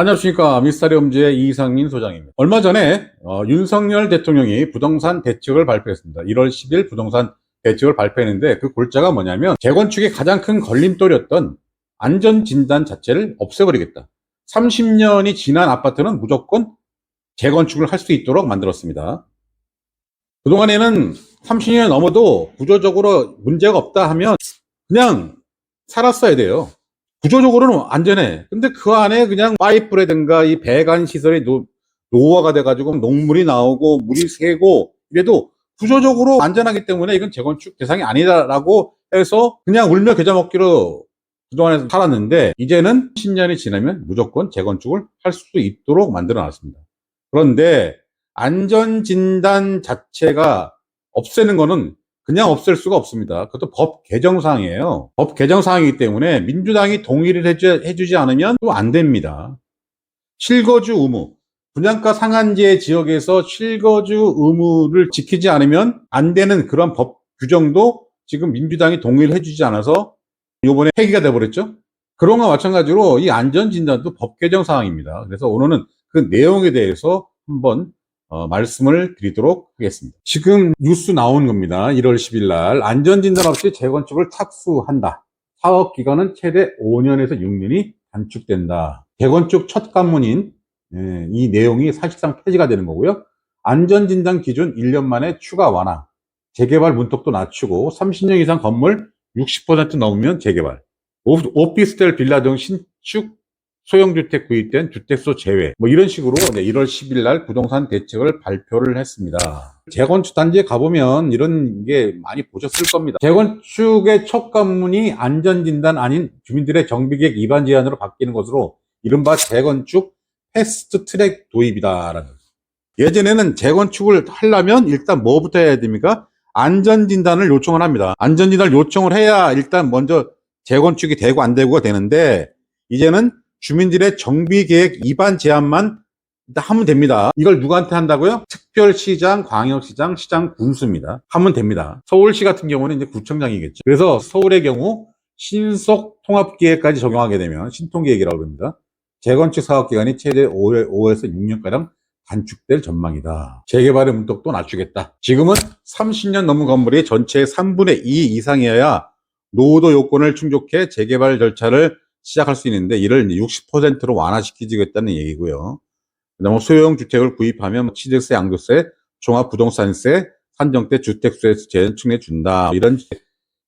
안녕하십니까. 미스터리홈즈의 이상민 소장입니다. 얼마 전에 윤석열 대통령이 부동산 대책을 발표했습니다. 1월 10일 부동산 대책을 발표했는데 그 골자가 뭐냐면 재건축의 가장 큰 걸림돌이었던 안전진단 자체를 없애버리겠다. 30년이 지난 아파트는 무조건 재건축을 할 수 있도록 만들었습니다. 그동안에는 30년이 넘어도 구조적으로 문제가 없다 하면 그냥 살았어야 돼요. 구조적으로는 안전해. 근데 그 안에 그냥 파이프라든가 이 배관 시설이 노후화가 돼가지고 녹물이 나오고 물이 새고 이래도 구조적으로 안전하기 때문에 이건 재건축 대상이 아니다라고 해서 그냥 울며 겨자 먹기로 그동안에 살았는데 이제는 10년이 지나면 무조건 재건축을 할 수 있도록 만들어 놨습니다. 그런데 안전진단 자체가 없애는 거는 그냥 없앨 수가 없습니다. 그것도 법 개정사항이에요. 법 개정사항이기 때문에 민주당이 동의를 해주지 않으면 또 안 됩니다. 실거주 의무. 분양가 상한제 지역에서 실거주 의무를 지키지 않으면 안 되는 그런 법 규정도 지금 민주당이 동의를 해주지 않아서 이번에 폐기가 돼버렸죠. 그런 거와 마찬가지로 이 안전진단도 법 개정사항입니다. 그래서 오늘은 그 내용에 대해서 한번 말씀을 드리도록 하겠습니다. 지금 뉴스 나온 겁니다. 1월 10일 날 안전진단 없이 재건축을 착수한다. 사업기간은 최대 5년에서 6년이 단축된다. 재건축 첫 관문인 이 내용이 사실상 폐지가 되는 거고요. 안전진단 기준 1년 만에 추가 완화. 재개발 문턱도 낮추고 30년 이상 건물 60% 넘으면 재개발. 오피스텔 빌라 등 신축 소형주택 구입된 주택수 제외 이런 식으로 1월 10일 날 부동산 대책을 발표를 했습니다. 재건축 단지에 가보면 이런 게 많이 보셨을 겁니다. 재건축의 첫 관문이 안전진단 아닌 주민들의 정비계획 위반 제한으로 바뀌는 것으로 이른바 재건축 패스트 트랙 도입이다라는 거죠. 예전에는 재건축을 하려면 일단 뭐부터 해야 됩니까? 안전진단을 요청을 합니다. 안전진단을 요청을 해야 일단 먼저 재건축이 되고 안 되고가 되는데 이제는 주민들의 정비계획 위반 제한만 하면 됩니다. 이걸 누구한테 한다고요? 특별시장, 광역시장, 시장, 군수입니다. 하면 됩니다. 서울시 같은 경우는 이제 구청장이겠죠. 그래서 서울의 경우 신속 통합계획까지 적용하게 되면 신통계획이라고 합니다. 재건축 사업기간이 최대 5에서 6년가량 단축될 전망이다. 재개발의 문턱도 낮추겠다. 지금은 30년 넘은 건물이 전체의 3분의 2 이상이어야 노후도 요건을 충족해 재개발 절차를 시작할 수 있는데 이를 60%로 완화시키겠다는 얘기고요. 그다음에 소형 주택을 구입하면 취득세, 양도세, 종합부동산세, 산정세, 주택수에서 재청해 준다. 이런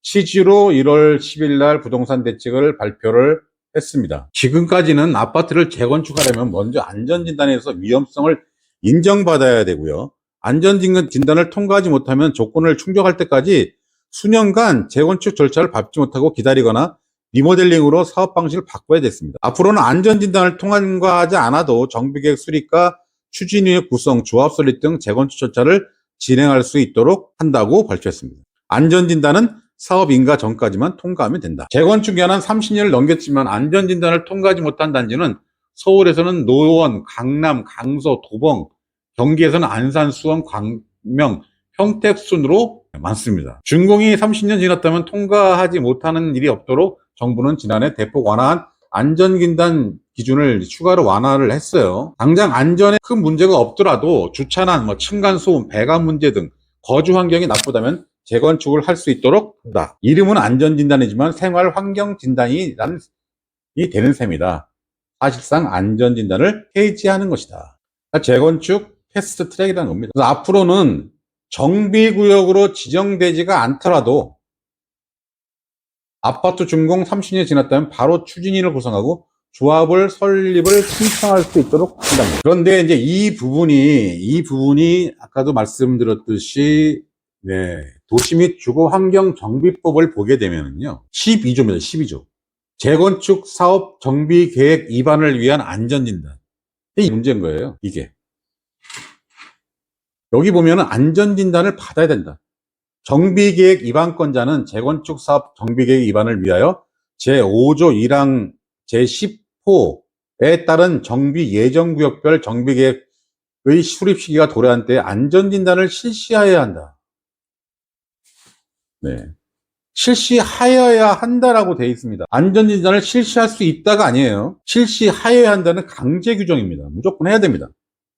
취지로 1월 10일 날 부동산 대책을 발표를 했습니다. 지금까지는 아파트를 재건축하려면 먼저 안전진단에서 위험성을 인정받아야 되고요. 안전진단을 통과하지 못하면 조건을 충족할 때까지 수년간 재건축 절차를 밟지 못하고 기다리거나 리모델링으로 사업 방식을 바꿔야 됐습니다. 앞으로는 안전진단을 통과하지 않아도 정비계획 수립과 추진위의 구성, 조합 설립 등 재건축 절차를 진행할 수 있도록 한다고 발표했습니다. 안전진단은 사업 인가 전까지만 통과하면 된다. 재건축 기한은 30년을 넘겼지만 안전진단을 통과하지 못한 단지는 서울에서는 노원, 강남, 강서, 도봉, 경기에서는 안산, 수원, 광명, 평택 순으로 많습니다. 준공이 30년 지났다면 통과하지 못하는 일이 없도록 정부는 지난해 대폭 완화한 안전진단 기준을 추가로 완화를 했어요. 당장 안전에 큰 문제가 없더라도 주차난, 층간소음, 배관 문제 등 거주 환경이 나쁘다면 재건축을 할 수 있도록 한다. 이름은 안전진단이지만 생활환경진단이 되는 셈이다. 사실상 안전진단을 폐지하는 것이다. 재건축 패스트 트랙이라는 겁니다. 그래서 앞으로는 정비구역으로 지정되지가 않더라도 아파트 준공 30년이 지났다면 바로 추진위를 구성하고 조합을 설립을 신청할 수 있도록 한답니다. 그런데 이제 이 부분이 아까도 말씀드렸듯이 도시 및 주거 환경 정비법을 보게 되면요. 12조입니다. 12조. 재건축 사업 정비 계획 위반을 위한 안전진단. 이게 문제인 거예요. 이게. 여기 보면은 안전진단을 받아야 된다. 정비계획 위반권자는 재건축 사업 정비계획 위반을 위하여 제5조 1항 제10호에 따른 정비 예정구역별 정비계획의 수립 시기가 도래한 때 안전진단을 실시해야 한다. 실시하여야 한다라고 되어 있습니다. 안전진단을 실시할 수 있다가 아니에요. 실시하여야 한다는 강제 규정입니다. 무조건 해야 됩니다.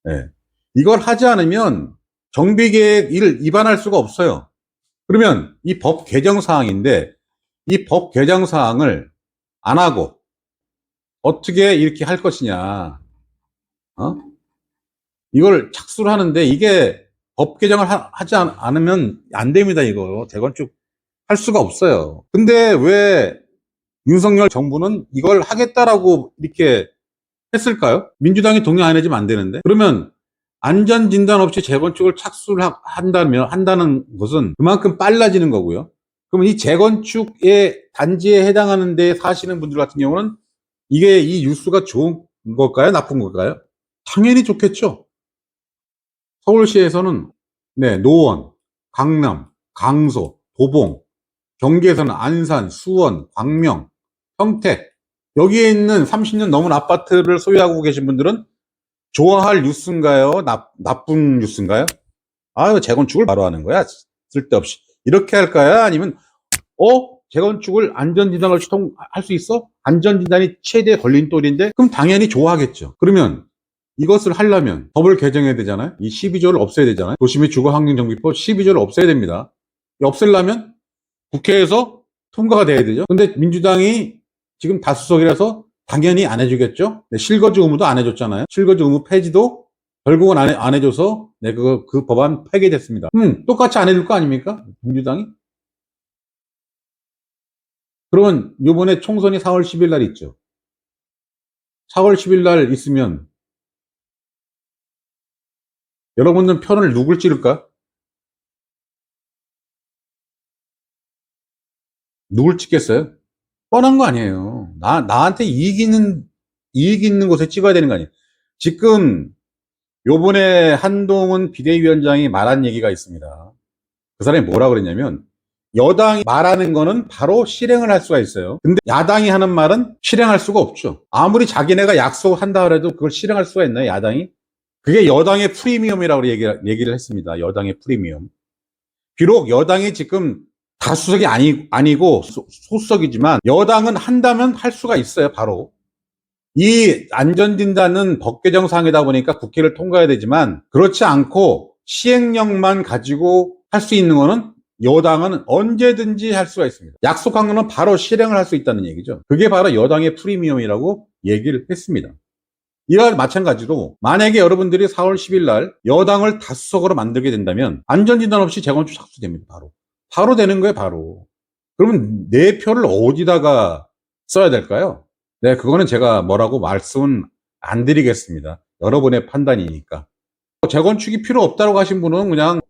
네. 이걸 하지 않으면 정비계획을 위반할 수가 없어요. 그러면 이 법 개정 사항인데 이 법 개정 사항을 안 하고 어떻게 이렇게 할 것이냐, 어? 이걸 착수를 하는데 이게 법 개정을 하지 않으면 안 됩니다. 이거 재건축 할 수가 없어요. 근데 왜 윤석열 정부는 이걸 하겠다라고 이렇게 했을까요? 민주당이 동의 안 해주면 안 되는데. 그러면 안전진단 없이 재건축을 착수를 한다는 것은 그만큼 빨라지는 거고요. 그러면 이 재건축의 단지에 해당하는 데 사시는 분들 같은 경우는 이게 이 뉴스가 좋은 걸까요? 나쁜 걸까요? 당연히 좋겠죠. 서울시에서는 네, 노원, 강남, 강서, 도봉, 경기에서는 안산, 수원, 광명, 평택, 여기에 있는 30년 넘은 아파트를 소유하고 계신 분들은 좋아할 뉴스인가요? 나쁜 뉴스인가요? 아, 재건축을 바로 하는 거야? 쓸데없이. 이렇게 할까요? 아니면, 재건축을 안전진단 없이 할 수 있어? 안전진단이 최대 걸림돌인데? 그럼 당연히 좋아하겠죠. 그러면 이것을 하려면 법을 개정해야 되잖아요? 이 12조를 없애야 되잖아요? 도시및 주거환경정비법 12조를 없애야 됩니다. 없애려면 국회에서 통과가 돼야 되죠. 근데 민주당이 지금 다수석이라서 당연히 안 해주겠죠. 네, 실거주 의무도 안 해줬잖아요. 실거주 의무 폐지도 결국은 안 해줘서 네, 그 법안 폐기됐습니다. 똑같이 안 해줄 거 아닙니까? 민주당이? 그러면 이번에 총선이 4월 10일 날 있죠. 4월 10일 날 있으면 여러분들 편을 누굴 찌를까? 누굴 찍겠어요? 뻔한 거 아니에요. 나한테 이익 있는 곳에 찍어야 되는 거 아니에요. 지금 요번에 한동훈 비대위원장이 말한 얘기가 있습니다. 그 사람이 뭐라 그랬냐면 여당이 말하는 거는 바로 실행을 할 수가 있어요. 근데 야당이 하는 말은 실행할 수가 없죠. 아무리 자기네가 약속한다 그래도 그걸 실행할 수가 있나요, 야당이? 그게 여당의 프리미엄이라고 얘기를 했습니다. 여당의 프리미엄. 비록 여당이 지금 다수석이 아니고 소수석이지만 여당은 한다면 할 수가 있어요, 바로. 이 안전진단은 법 개정 사항이다 보니까 국회를 통과해야 되지만 그렇지 않고 시행령만 가지고 할 수 있는 거는 여당은 언제든지 할 수가 있습니다. 약속한 거는 바로 실행을 할 수 있다는 얘기죠. 그게 바로 여당의 프리미엄이라고 얘기를 했습니다. 이와 마찬가지로 만약에 여러분들이 4월 10일 날 여당을 다수석으로 만들게 된다면 안전진단 없이 재건축 착수됩니다. 바로 되는 거예요, 바로. 그러면 내 표를 어디다가 써야 될까요? 네, 그거는 제가 뭐라고 말씀은 안 드리겠습니다. 여러분의 판단이니까. 재건축이 필요 없다고 하신 분은 그냥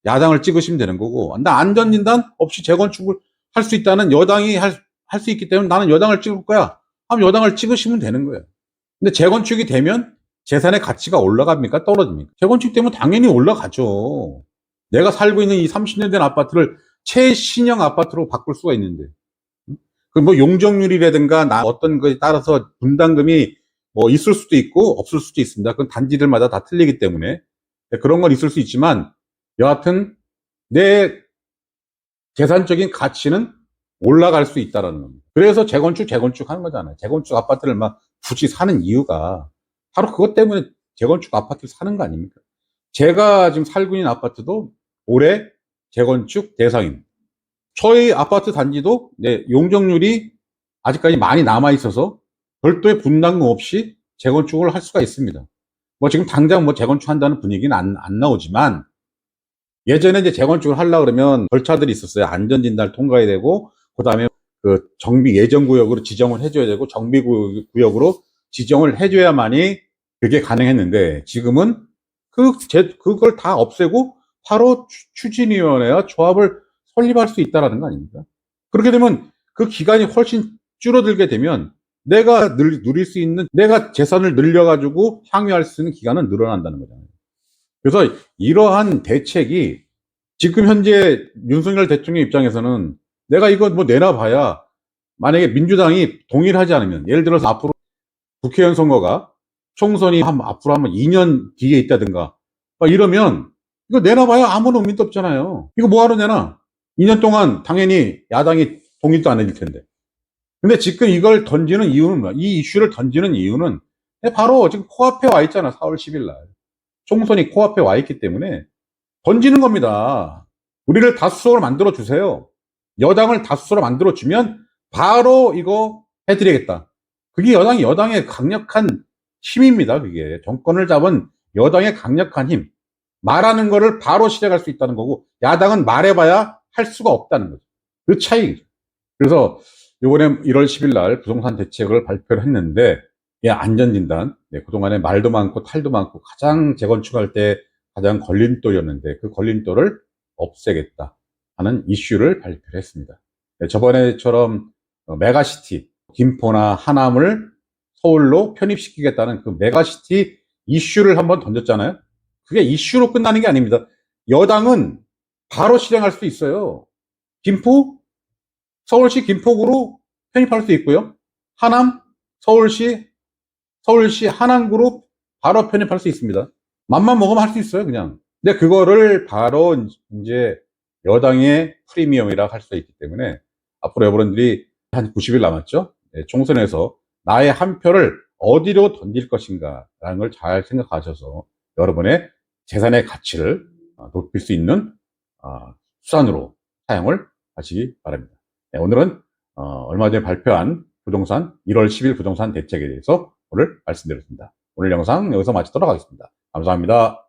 야당을 찍으시면 되는 거고, 나 안전진단 없이 재건축을 할 수 있다는 여당이 할 수 있기 때문에 나는 여당을 찍을 거야. 하면 여당을 찍으시면 되는 거예요. 근데 재건축이 되면 재산의 가치가 올라갑니까? 떨어집니까? 재건축 되면 당연히 올라가죠. 내가 살고 있는 이 30년 된 아파트를 최신형 아파트로 바꿀 수가 있는데. 그 뭐 용적률이라든가 어떤 거에 따라서 분담금이 뭐 있을 수도 있고 없을 수도 있습니다. 그건 단지들마다 다 틀리기 때문에 그런 건 있을 수 있지만 여하튼 내 재산적인 가치는 올라갈 수 있다라는 겁니다. 그래서 재건축 하는 거잖아요. 재건축 아파트를 막 굳이 사는 이유가 바로 그것 때문에 재건축 아파트를 사는 거 아닙니까? 제가 지금 살고 있는 아파트도 올해 재건축 대상입니다. 저희 아파트 단지도 용적률이 아직까지 많이 남아 있어서 별도의 분담금 없이 재건축을 할 수가 있습니다. 뭐 지금 당장 뭐 재건축한다는 분위기는 안 나오지만 예전에 이제 재건축을 하려고 그러면 절차들이 있었어요. 안전진단을 통과해야 되고 그다음에 그 정비 예정구역으로 지정을 해줘야 되고 정비구역으로 지정을 해줘야만이 그게 가능했는데 지금은 그걸 다 없애고 바로 추진위원회와 조합을 설립할 수 있다는 거 아닙니까? 그렇게 되면 그 기간이 훨씬 줄어들게 되면 내가 누릴 수 있는, 내가 재산을 늘려가지고 향유할 수 있는 기간은 늘어난다는 거잖아요. 그래서 이러한 대책이 지금 현재 윤석열 대통령 입장에서는 내가 이거 뭐 내놔봐야 만약에 민주당이 동의를 하지 않으면 예를 들어서 앞으로 국회의원 선거가 총선이 앞으로 한번 2년 뒤에 있다든가 이러면 이거 내놔봐야 아무런 의미도 없잖아요. 이거 뭐하러 내놔? 2년 동안 당연히 야당이 동의도 안 해줄 텐데. 근데 지금 이걸 던지는 이유는 뭐야? 이 이슈를 던지는 이유는 바로 지금 코앞에 와 있잖아. 4월 10일 날. 총선이 코앞에 와 있기 때문에 던지는 겁니다. 우리를 다수석으로 만들어 주세요. 여당을 다수석으로 만들어 주면 바로 이거 해드리겠다. 그게 여당의 강력한 힘입니다. 그게 정권을 잡은 여당의 강력한 힘. 말하는 거를 바로 실행할 수 있다는 거고, 야당은 말해봐야 할 수가 없다는 거죠. 그 차이죠. 그래서 이번에 1월 10일 날 부동산 대책을 발표를 했는데, 안전진단, 그동안에 말도 많고 탈도 많고 가장 재건축할 때 가장 걸림돌이었는데 그 걸림돌을 없애겠다 하는 이슈를 발표를 했습니다. 저번에처럼 메가시티, 김포나 하남을 서울로 편입시키겠다는 그 메가시티 이슈를 한번 던졌잖아요. 그게 이슈로 끝나는 게 아닙니다. 여당은 바로 실행할 수 있어요. 김포, 서울시 김포구로 편입할 수 있고요. 하남, 서울시 하남구로 바로 편입할 수 있습니다. 맘만 먹으면 할 수 있어요, 그냥. 근데 그거를 바로 이제 여당의 프리미엄이라고 할 수 있기 때문에 앞으로 여러분들이 한 90일 남았죠? 총선에서 나의 한 표를 어디로 던질 것인가라는 걸 잘 생각하셔서 여러분의 재산의 가치를 높일 수 있는 수단으로 사용을 하시기 바랍니다. 오늘은 얼마 전에 발표한 부동산 1월 10일 부동산 대책에 대해서 오늘 말씀드렸습니다. 오늘 영상 여기서 마치도록 하겠습니다. 감사합니다.